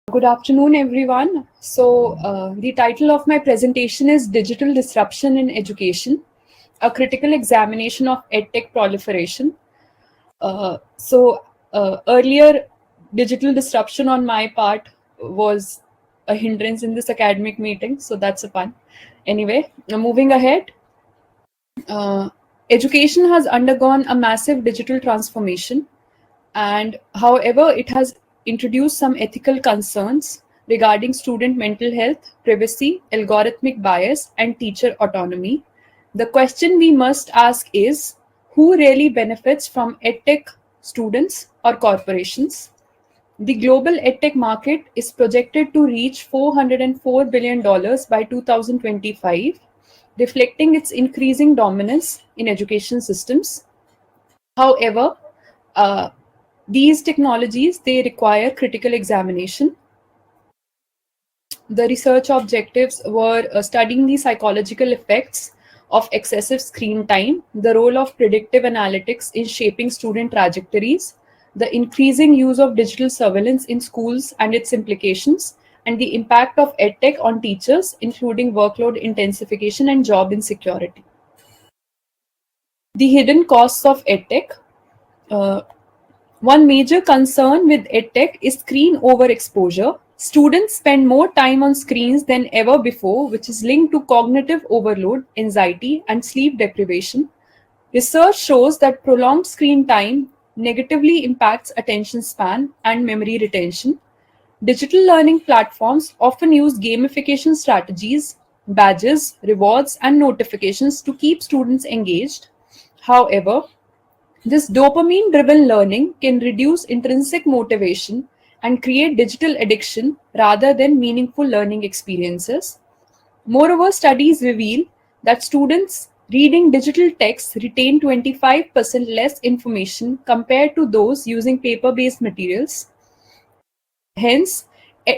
Good afternoon, everyone. The title of my presentation is Digital Disruption in Education, a critical examination of EdTech proliferation. Earlier, digital disruption on my part was a hindrance in this academic meeting, so that's a pun. Anyway, moving ahead, uh, education has undergone a massive digital transformation, and however, it has introduced some ethical concerns regarding student mental health, privacy, algorithmic bias, and teacher autonomy. The question we must ask is, who really benefits from edtech, students or corporations? The global edtech market is projected to reach $404 billion by 2025, reflecting its increasing dominance in education systems. However, uh, these technologies, they require critical examination. The research objectives were studying the psychological effects of excessive screen time, the role of predictive analytics in shaping student trajectories, the increasing use of digital surveillance in schools and its implications, and the impact of edtech on teachers, including workload intensification and job insecurity. The hidden costs of edtech. Uh, One major concern with EdTech is screen overexposure. Students spend more time on screens than ever before, which is linked to cognitive overload, anxiety, and sleep deprivation. Research shows that prolonged screen time negatively impacts attention span and memory retention. Digital learning platforms often use gamification strategies, badges, rewards, and notifications to keep students engaged. However, this dopamine driven learning can reduce intrinsic motivation and create digital addiction rather than meaningful learning experiences. Moreover, studies reveal that students reading digital texts retain 25% less information compared to those using paper based materials. Hence,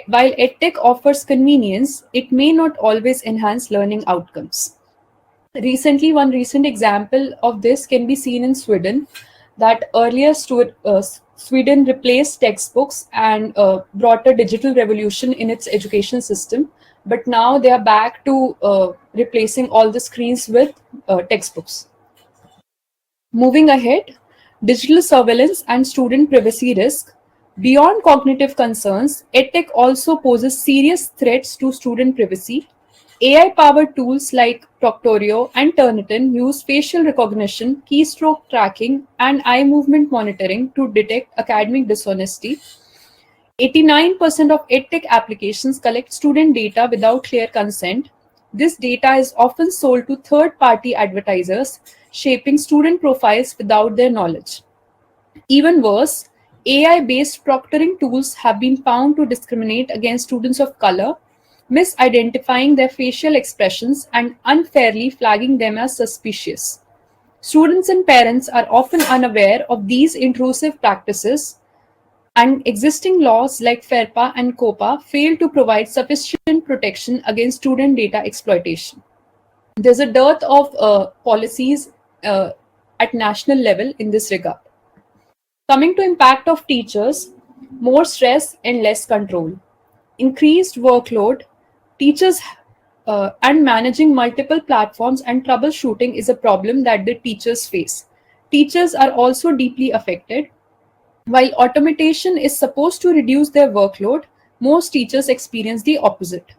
while EdTech offers convenience, it may not always enhance learning outcomes. One recent example of this can be seen in Sweden, that earlier Sweden replaced textbooks and brought a digital revolution in its education system. But now they are back to replacing all the screens with textbooks. Moving ahead, digital surveillance and student privacy risk. Beyond cognitive concerns, EdTech also poses serious threats to student privacy. AI-powered tools like Proctorio and Turnitin use facial recognition, keystroke tracking, and eye movement monitoring to detect academic dishonesty. 89% of EdTech applications collect student data without clear consent. This data is often sold to third-party advertisers, shaping student profiles without their knowledge. Even worse, AI-based proctoring tools have been found to discriminate against students of color, misidentifying their facial expressions and unfairly flagging them as suspicious. Students and parents are often unaware of these intrusive practices, and existing laws like FERPA and COPA fail to provide sufficient protection against student data exploitation. There's a dearth of policies at national level in this regard. Coming to impact of teachers, more stress and less control. Increased workload, teachers and managing multiple platforms and troubleshooting is a problem that the teachers face. Teachers are also deeply affected. While automation is supposed to reduce their workload, most teachers experience the opposite.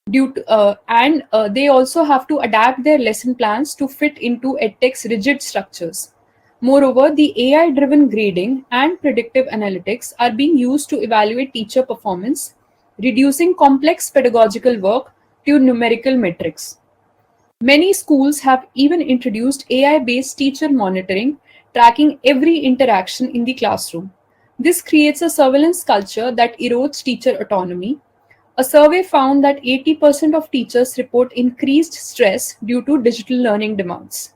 They also have to adapt their lesson plans to fit into edtech's rigid structures. Moreover, the AI-driven grading and predictive analytics are being used to evaluate teacher performance, reducing complex pedagogical work to numerical metrics. Many schools have even introduced AI-based teacher monitoring, tracking every interaction in the classroom. This creates a surveillance culture that erodes teacher autonomy. A survey found that 80% of teachers report increased stress due to digital learning demands.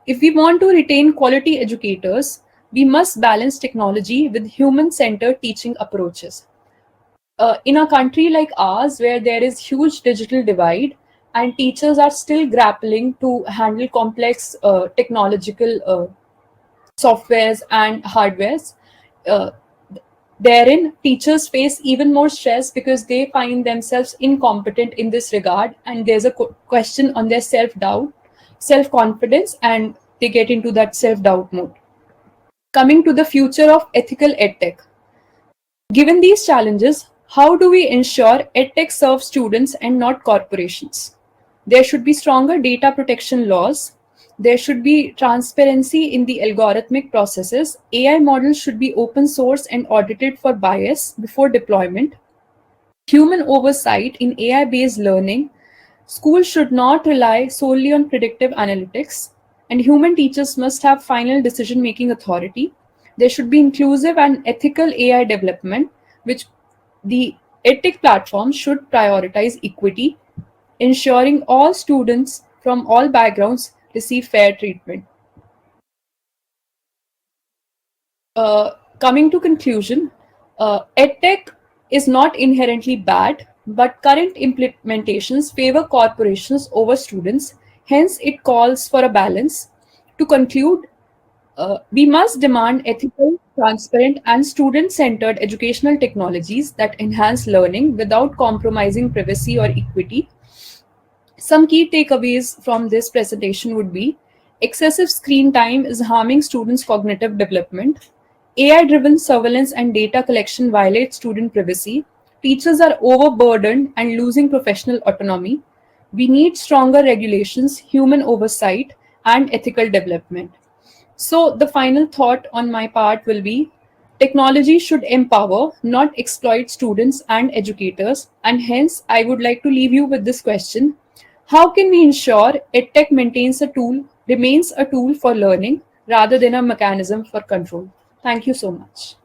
If we want to retain quality educators, we must balance technology with human-centered teaching approaches. In a country like ours, where there is huge digital divide and teachers are still grappling to handle complex technological softwares and hardwares, uh, Therein, teachers face even more stress because they find themselves incompetent in this regard, and there's a question on their self doubt, self confidence, and they get into that self doubt mode. Coming to the future of ethical edtech. Given these challenges, how do we ensure edtech serves students and not corporations? There should be stronger data protection laws. There should be transparency in the algorithmic processes. AI models should be open source and audited for bias before deployment. Human oversight in AI based learning. Schools should not rely solely on predictive analytics, and human teachers must have final decision making authority. There should be inclusive and ethical AI development, which the EdTech platform should prioritize equity, ensuring all students from all backgrounds receive fair treatment. Coming to conclusion, EdTech is not inherently bad, but current implementations favor corporations over students. Hence, it calls for a balance. To conclude, we must demand ethical, transparent, and student centered educational technologies that enhance learning without compromising privacy or equity. Some key takeaways from this presentation would be excessive screen time is harming students' cognitive development. AI driven surveillance and data collection violate student privacy. Teachers are overburdened and losing professional autonomy. We need stronger regulations, human oversight, and ethical development. So, the final thought on my part will be technology should empower, not exploit students and educators. And hence, I would like to leave you with this question: how can we ensure EdTech remains a tool for learning rather than a mechanism for control? Thank you so much.